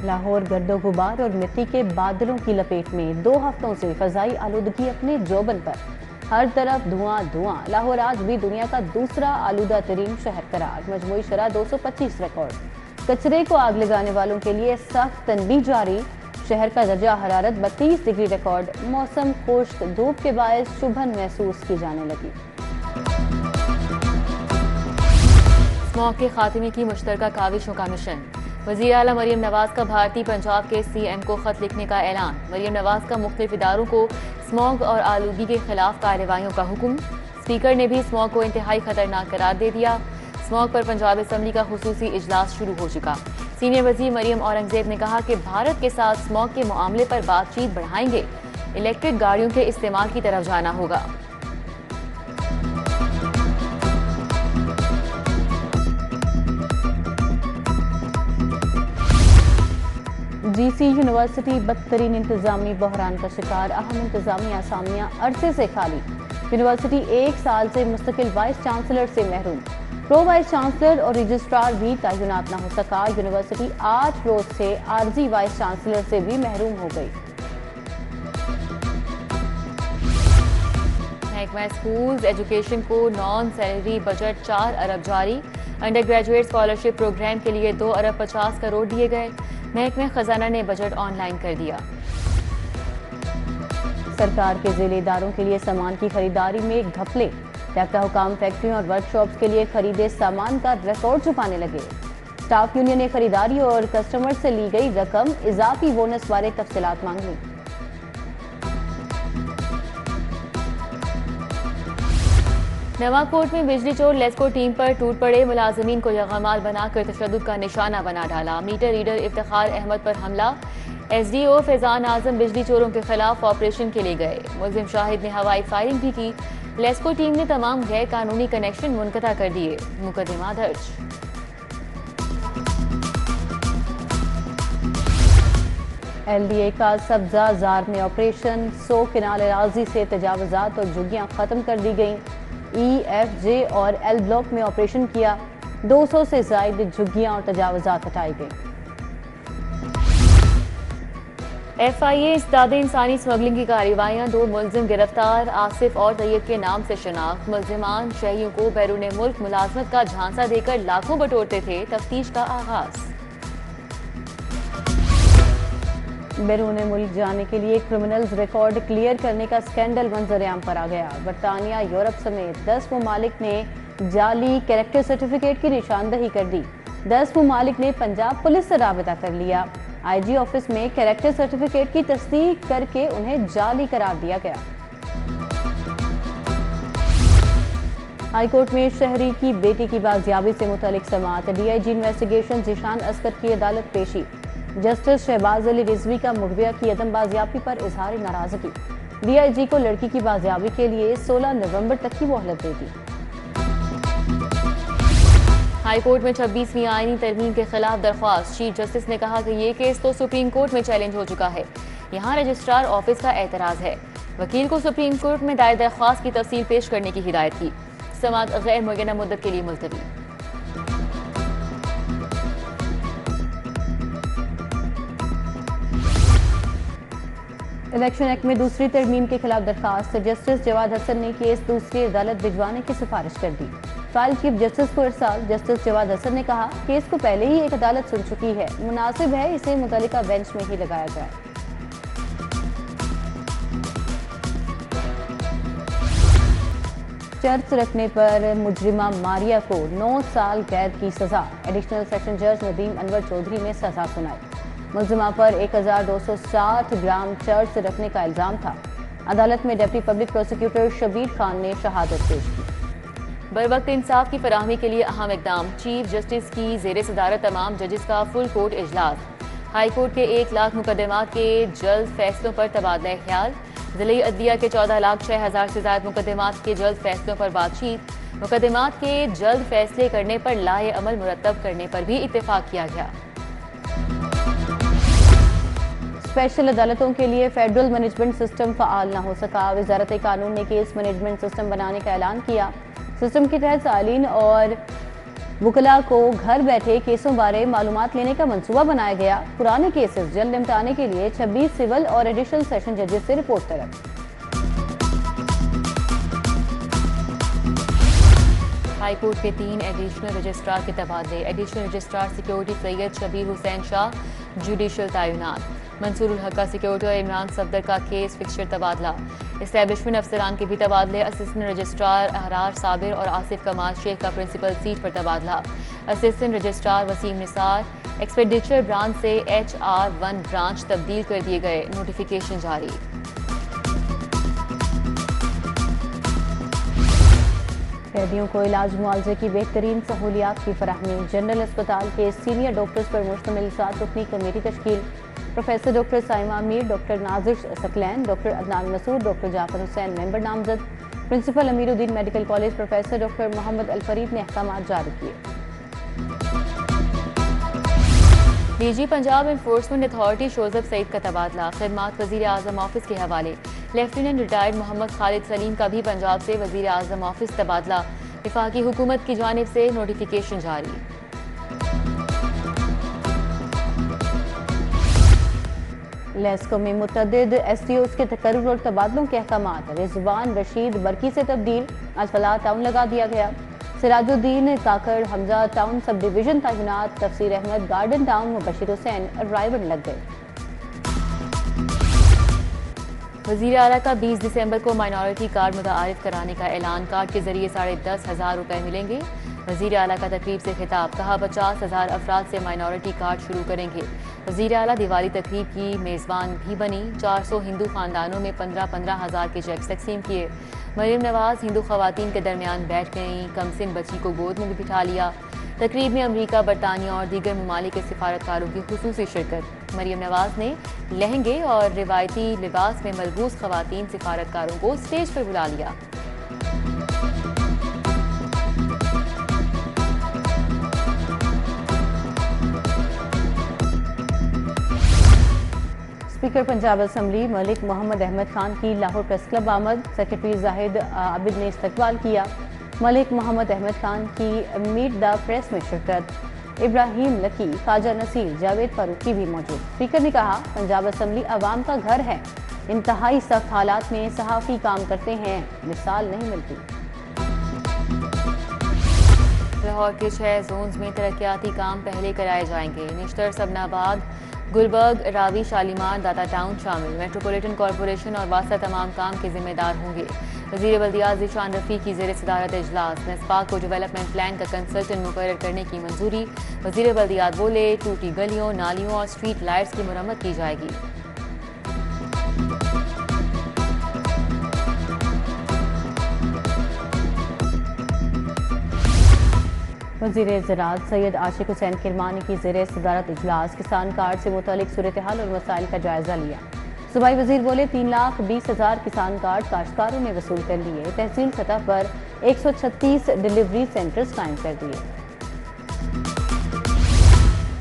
लाहौर गर्दो गुबार और मिट्टी के बादलों की लपेट में 2 हफ्तों से फजाई आलूदगी अपने जोबन पर। हर तरफ धुआं धुआं। लाहौर आज भी दुनिया का दूसरा आलूदा तरीन शहर करार। मजमूई शरह 225 रिकॉर्ड। कचरे को आग लगाने वालों के लिए सख्त तनबीह जारी। शहर का दर्जा हरारत 32 डिग्री रिकॉर्ड। मौसम खुश्क, धूप के बायस चुभन महसूस की जाने लगी। स्मॉग के खात्मे की मुश्तरका काविशों का मिशन। वज़ीर आला मरियम नवाज का भारतीय पंजाब के CM को खत लिखने का ऐलान। मरियम नवाज का मुख्तलिफ इदारों को स्मॉग और आलूगी के खिलाफ कार्रवाइयों का हुक्म। स्पीकर ने भी स्मॉग को इंतहाई खतरनाक करार दे दिया। स्मॉग पर पंजाब असम्बली का खुसूसी इजलास शुरू हो चुका। सीनियर वज़ीर मरियम औरंगजेब ने कहा कि भारत के साथ स्मॉग के मामले पर बातचीत बढ़ाएंगे। इलेक्ट्रिक गाड़ियों के इस्तेमाल की तरफ जाना होगा। GC यूनिवर्सिटी बदतरीन इंतजामी बहरान का शिकार। अहम इंतजामी असामियां अरसे से खाली। यूनिवर्सिटी 1 साल से मुस्तकिल वाइस चांसलर से महरूम। प्रो वाइस चांसलर और रजिस्ट्रार भी तैनात न हो सका। यूनिवर्सिटी 8 रोज से आरजी वाइस चांसलर से भी महरूम हो गई। महकमा स्कूल्स एजुकेशन को नॉन सैलरी बजट 4 अरब जारी। अंडर ग्रेजुएट स्कॉलरशिप प्रोग्राम के लिए 2 अरब 50 करोड़ दिए गए। महकमा खजाना ने बजट ऑनलाइन कर दिया। सरकार के ज़िले इदारों के लिए सामान की खरीदारी में घपले। डॉक्टर हुकाम फैक्ट्रियों और वर्कशॉप्स के लिए खरीदे सामान का रिकॉर्ड छुपाने लगे। स्टाफ यूनियन ने खरीदारी और कस्टमर से ली गई रकम इजाफी बोनस बारे तफसीलात मांग ली। नवाकोट में बिजली चोर लेस्को टीम पर टूट पड़े। मुलाजमीन को यगमाल बनाकर तशद्दुद का निशाना बना डाला। मीटर रीडर इफ्तिखार अहमद पर हमला। SDO फैजान आजम बिजली चोरों के खिलाफ ऑपरेशन के लिए गए। मुलजिम शाहिद ने हवाई फायरिंग भी की। लेस्को टीम ने तमाम गैर कानूनी कनेक्शन मुनक़ता कर दिए। मुकदमा दर्ज। LDA का सब्जा जार में ऑपरेशन। 100 किनाल अराजी से तजावजात और झुग्गियां खत्म कर दी गईं। EFJ और L ब्लॉक में ऑपरेशन किया। 200 से ज्यादा झुग्गियां और तजावजात हटाई गई। FIA इस्तादे इंसानी स्मगलिंग की कार्रवाइयां। 2 मुलजिम गिरफ्तार। आसिफ और तैयब के नाम से शनाख्त। मुलजिमान शहरियों को बैरून मुल्क मुलाजमत का झांसा देकर लाखों बटोरते थे। तफ्तीश का आगाज। बैरून मुल्क जाने के लिए क्रिमिनल्स रिकॉर्ड क्लियर करने का स्कैंडल मंजरेआम पर आ गया। बरतानिया, यूरोप समेत 10 ममालिक ने जाली कैरेक्टर सर्टिफिकेट की निशानदही कर दी। 10 ममालिक ने पंजाब पुलिस से राबिता कर लिया। IG ऑफिस में कैरेक्टर सर्टिफिकेट की तस्दीक करके उन्हें जाली करार दिया गया। हाईकोर्ट में शहरी की बेटी की बाजियाबी से मुतल्लिक समाअत। DIG इन्वेस्टिगेशन ज़ीशान असगर की अदालत पेशी। जस्टिस शहबाज अली रिजवी का मुगविया की अदम बाजियाबी पर इजहार नाराजगी। DIG को लड़की की बाजियाबी के लिए 16 नवंबर तक की मोहलत दे दी। हाईकोर्ट में 26वीं आईनी तरमीम के खिलाफ दरख्वास्त। चीफ जस्टिस ने कहा कि ये केस तो सुप्रीम कोर्ट में चैलेंज हो चुका है। यहाँ रजिस्ट्रार ऑफिस का एतराज है। वकील को सुप्रीम कोर्ट में दायर दरख्वास्त की तफसील पेश करने की हिदायत की। समाअत गैर मुअय्यना मुद्दत के लिए मुलतवी। इलेक्शन एक्ट में दूसरी तरमीम के खिलाफ दरखास्त। जस्टिस जवाद हसन ने केस दूसरी अदालत भिजवाने की सिफारिश कर दी। फाइल चीफ जस्टिस को इरसाल। जस्टिस जवाद हसन ने कहा केस को पहले ही एक अदालत सुन चुकी है, मुनासिब है इसे मुतल्लिका बेंच में ही लगाया जाए। चर्च रखने पर मुजरिमा मारिया को 9 साल कैद की सजा। एडिशनल सेशन जज नदीम अनवर चौधरी ने सजा सुनाई। मुलजिमा पर 1260 ग्राम चर्च रखने का इल्जाम था। अदालत में deputy public prosecutor Shabir Khan ने शहादत पेश की। बरवक्त इंसाफ की फराहमी के लिए अहम इकदाम। चीफ जस्टिस की जेर सदारत तमाम जजेस का फुल कोर्ट इजलास। हाई कोर्ट के 1 लाख मुकदमात के जल्द फैसलों पर तबादला ख्याल। जिले अदलिया के 14,06,000 से ज्यादा मुकदमात के जल्द फैसलों पर बातचीत। मुकदमात के जल्द फैसले करने पर लाए अमल मुरतब करने पर भी इत्तेफाक किया गया। स्पेशल अदालतों के लिए फेडरल मैनेजमेंट सिस्टम फ़ाल न हो सका। वज़ारत कानून ने केस मैनेजमेंट सिस्टम बनाने का ऐलान किया। सिस्टम के तहत सालीन और वुकला को घर बैठे केसों बारे मालूमात लेने का मंसूबा बनाया गया। पुराने केसेस जल्द निपटाने के लिए 26 सिविल और एडिशनल सेशन जजेस से रिपोर्ट तलब। हाईकोर्ट के 3 एडिशनल रजिस्ट्रार के तबादले। Additional registrar security Syed Shabir Hussain Shah judicial तैनात। मंसूरुल हक का सिक्योरिटी और इमरान सफदर का केस फिक्सचर तबादला। एस्टैब्लिशमेंट अफसरान के भी तबादले। असिस्टेंट रजिस्ट्रार अहरार साबिर और आसिफ कमाल शेख का प्रिंसिपल सीट पर तबादला। Assistant registrar Waseem Nisar expenditure branch से HR1 ब्रांच तब्दील कर दिए गए। नोटिफिकेशन जारी। कैदियों को इलाज मुआवजे की बेहतरीन सहूलियात की फराहमी। जनरल अस्पताल के सीनियर डॉक्टर्स पर मुश्तमिल 7 रुकनी कमेटी तश्कील। Professor doctor Saima Mir, doctor Nazir Saqlain, doctor Adnan Masood, doctor Jafar Hussain member नामजद। Principal Amiruddin medical college professor doctor Mohammad Al Farid ने अहकाम जारी किए। DG Punjab enforcement authority Shozab Saeed का तबादला। खिदमात वजीर आजम ऑफिस के हवाले। लेफ्टिनेंट रिटायर्ड मोहम्मद खालिद सलीम का भी पंजाब से वजीर आजम ऑफिस तबादला। वफाकी हुकूमत की जानिब से नोटिफिकेशन जारी। लेस्को में मुतअद्दिद SDOs के तकर्रुर और तबादलों के अहकामात। रिजवान रशीद बरकी से तब्दील। अल-फलाह टाउन लगा दिया गया। Sirajuddin Kakar Hamza town sub division तैनात। Tafseer Ahmed garden town, Mubashir Hussain arrival लग गए। वज़ीर आला का 20 दिसंबर को माइनॉरिटी कार्ड मुतारिफ कराने का ऐलान। कार्ड के जरिए 10,500 रुपए मिलेंगे। वज़ीर आला का तकरीब से खिताब। कहा 50,000 अफराद से माइनॉरिटी कार्ड शुरू करेंगे। वज़ीर आला दिवाली तकरीब की मेज़बान भी बनी। 400 हिंदू खानदानों में 15-15 हज़ार के चेक तकसीम किए। मरियम नवाज हिंदू खवातीन के दरमियान बैठ गईं। कमसिन बच्ची को गोद में भी बिठा लिया। तकरीब में अमरीका, बरतानिया और दीगर ममालिक के सिफारतकारों की खुसूसी शिरकत। मरियम नवाज ने लहंगे और रिवायती लिबास में मलबूस खवातीन सिफारतकारों को स्टेज पर बुला लिया। स्पीकर पंजाब असम्बली मलिक मोहम्मद अहमद खान की लाहौर प्रेस क्लब आमद। सेक्रेटरी जाहिद आबिद ने इस्तकबाल किया। मलिक मोहम्मद अहमद खान की मीट द प्रेस में शिरकत। इब्राहिम लकी, ख्वाजा नसीर, जावेद फारूकी भी मौजूद। स्पीकर ने कहा पंजाब असम्बली अवाम का घर है। इंतहाई सख्त हालात में सहाफ़ी काम करते हैं, मिसाल नहीं मिलती। लाहौर के 6 जोन्स में तरक्याती काम पहले कराए जाएंगे। निश्तर, सबनाबाद, गुलबर्ग, रावी, शालीमार, दाता टाउन शामिल। मेट्रोपॉलिटन कॉरपोरेशन और वास्ता तमाम काम के जिम्मेदार होंगे। वज़ीर बल्दियात ज़ीशान रफ़ी की ज़ेर सदारत इजलास। नस्पा को डेवलपमेंट प्लान का कंसल्टेंट मुकर्रर करने की मंजूरी। वज़ीर बल्दियात बोले टूटी गलियों, नालियों और स्ट्रीट लाइट्स की मुरम्मत की जाएगी। वज़ीर ज़राअत सैयद आशिक हुसैन किरमानी की ज़ेर सदारत इजलास। किसान कार्ड से मुतालिक सूरत हाल और मसाइल का जायजा लिया। सूबाई वज़ीर बोले 3,20,000 किसान कार्ड काश्तकारों ने वसूल कर लिए। तहसील सतह पर 136 डिलीवरी सेंटर्स कायम कर दिए।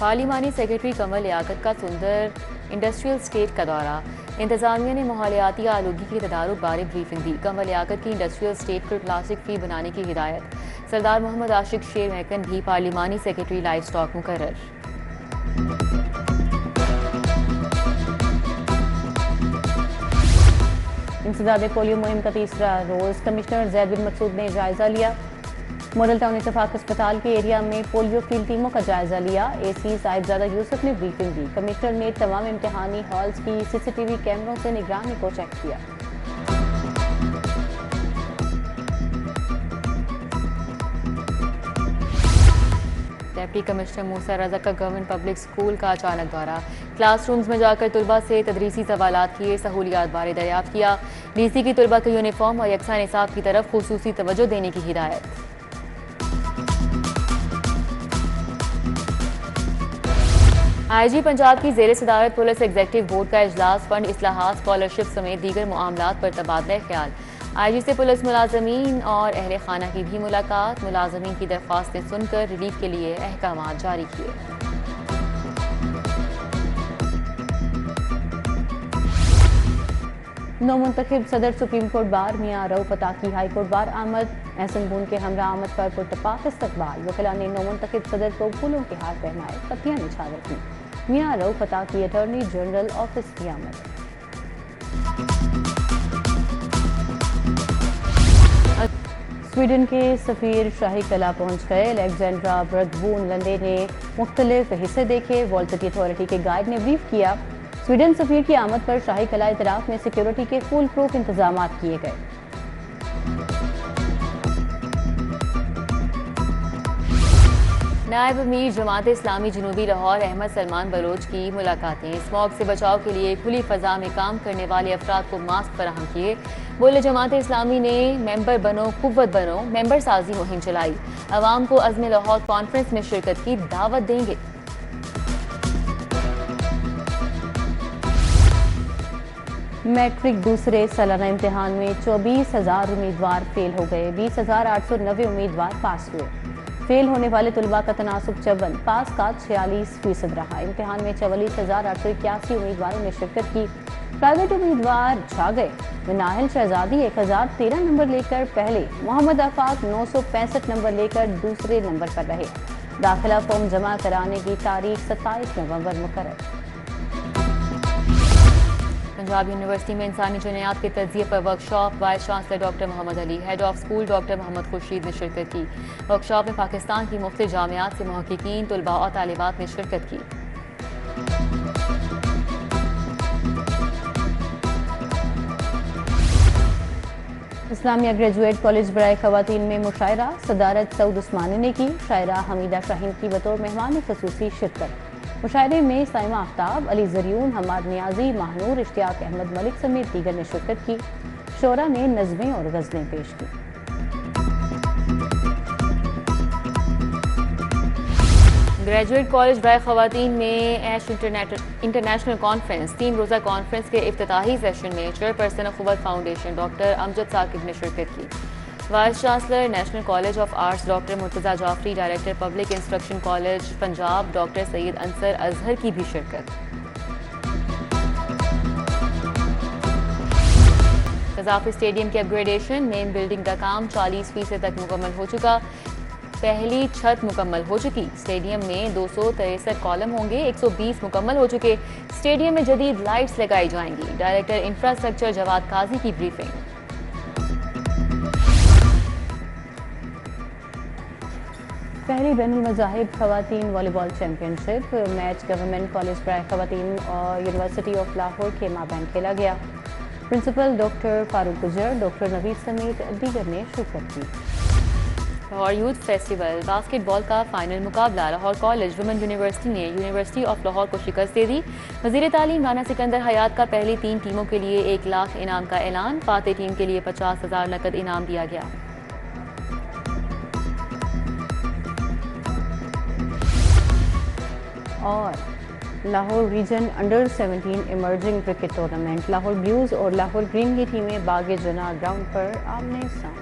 पार्लिमानी सेक्रेटरी कमल लियाकत का सुंदर इंडस्ट्रियल स्टेट का दौरा। इंतजामिया ने माहौलियाती आलूगी की तदारुक बारे ब्रीफिंग दी। कमल लियाकत की इंडस्ट्रियल स्टेट पर प्लास्टिक फ्री बनाने की हिदायत। सरदार मोहम्मद आशिक शेर महकन भी पार्लिमानी सेक्रेटरी लाइव स्टॉक मुकर्रर। इंसदाद पोलियो मुहिम का तीसरा रोज। कमिश्नर जैद बिन मकसूद ने जायजा लिया। मॉडल टाउन इत्तफाक अस्पताल के एरिया में पोलियो फील्ड टीमों का जायजा लिया। AC साहिबजादा यूसुफ ने ब्रीफिंग दी। कमिश्नर ने तमाम इम्तिहानी हॉल्स की CCTV कैमरों से निगरानी को चेक किया। डिप्टी कमिश्नर मूसा रजा का गवर्नमेंट पब्लिक स्कूल का अचानक दौरा। क्लासरूम्स में जाकर तुलबा से तदरीसी सवालात किए, सहूलियात बारे दरियाफ्त किया। DC की तुलबा के यूनिफॉर्म और यकसा निसाब की तरफ खुसूसी तवज्जो देने की हिदायत। IG पंजाब की ज़ेर सदारत पुलिस एग्जीक्यूटिव बोर्ड का इजलास। फंड इस्लाहात, स्कॉलरशिप समेत दीगर मामलात पर तबादला ख्याल। IG से पुलिस मुलाजमीन और अहले खाना की भी मुलाकात। मुलाजमीन की दरख्वास्तें सुनकर रिलीफ के लिए अहकाम जारी किए। नौ मुंतखब सदर सुप्रीम कोर्ट बार मियां रऊफ अताकी हाई कोर्ट बार आमद। एहसन बून के हमरा आमद पर पुरतपाक इस्तकबाल। वकीला ने नौ मुंतखब सदर को फूलों के हार पहनाए, पत्तियां निछावर की। मियां रऊफ अताकी अटॉर्नी जनरल ऑफिस की आमद। स्वीडन के सफ़ीर शाही कला पहुंच गए। अलेक्जेंड्रा ब्रगबून लंदे ने मुख्तलिफ हिस्से देखे। वॉल सिटी अथॉरिटी के गाइड ने ब्रीफ किया। स्वीडन सफ़ीर की आमद पर शाही कला इतराफ में सिक्योरिटी के फुल प्रूफ इंतजाम किए गए। नायब अमीर जमात इस्लामी जनूबी लाहौर अहमद सलमान बलोच की मुलाकातें। स्मॉग से बचाव के लिए खुली फजा में काम करने वाले अफराद को मास्क फराहम किए। बोले जमात इस्लामी ने मेंबर बनो कुव्वत बनो मेंबर साजी मुहिम चलाई। अवाम को अज़्म लाहौर कॉन्फ्रेंस में शिरकत की दावत देंगे। मैट्रिक दूसरे सालाना इम्तिहान में 24,000 उम्मीदवार फेल हो गए। 20,890 उम्मीदवार पास हुए। फेल होने वाले तुलबा का तनासुब 54, पास का 46% रहा। इम्तिहान में 44,881 उम्मीदवारों ने शिरकत की। प्राइवेट उम्मीदवार छा गए। नाहिल शहजादी 1013 नंबर लेकर पहले, मोहम्मद आफाक 965 नंबर लेकर दूसरे नंबर पर रहे। दाखिला फॉर्म जमा कराने की तारीख 27 नवंबर मुकर्रर। पंजाब यूनिवर्सिटी में इंसानी जुनियात के तज्जिए पर workshop. Vice chancellor doctor Mohammad Ali, head of school doctor Mohammad Khurshid ने शिरकत की। वर्कशॉप में पाकिस्तान की मुख्तलिफ जामियात से मुहक्किकीन, तुलबा और तालिबात ने शिरकत की। इस्लामिया ग्रेजुएट कॉलेज बराए खवातीन में मुशायरा। सदारत सऊद उस्मानी ने की। शायरा हमीदा शाहीन की बतौर मेहमान खसूसी शिरकत। मुशायरे में साइमा आफ्ताब, अली जरियून, हमाद नियाजी, महानूर, इश्तियाक अहमद मलिक समेत दीगर ने शिरकत की। शोरा ने नज़में और गज़लें पेश की। ग्रेजुएट कॉलेज बराए खवातीन में ऐश इंटरनेशनल कॉन्फ्रेंस 3 रोज़ा कॉन्फ्रेंस के इफ्तिताही सेशन में chairperson Akhuwat foundation doctor Amjad Saqib ने शिरकत की। Vice chancellor national college of arts doctor Murtaza Jafri, director public instruction college Punjab doctor Syed Ansar Azhar की भी शिरकत। कज़ाफ़ी स्टेडियम की अपग्रेडेशन, मेन बिल्डिंग का काम 40% तक मुकम्मल हो चुका। पहली छत मुकम्मल हो चुकी। स्टेडियम में 263 कॉलम होंगे। 120 मुकम्मल हो चुके। स्टेडियम में जदीद लाइट्स लगाई जाएंगी। डायरेक्टर इंफ्रास्ट्रक्चर जवाद काजी की ब्रीफिंग। पहली बैनुल मज़ाहिब खवातीन volleyball championship match government college बराए खवातीन और यूनिवर्सिटी ऑफ लाहौर के माबैन खेला गया। प्रिंसिपल डॉक्टर फारूक गुजर, डॉक्टर नवीद समेत दीगर ने शिरकत की। लाहौर यूथ फेस्टिवल बास्केटबॉल का फाइनल मुकाबला। लाहौर कॉलेज वुमेन यूनिवर्सिटी ने यूनिवर्सिटी ऑफ लाहौर को शिकस्त दे दी। वज़ीर तालीम राना सिकंदर हयात का पहली 3 टीमों के लिए 1 लाख इनाम का ऐलान। फातेह टीम के लिए 50,000 नकद इनाम दिया गया। और Lahore region under 17 emerging cricket tournament. Lahore blues और लाहौर ग्रीन की टीमें बागे जना ग्राउंड पर आमने सामने।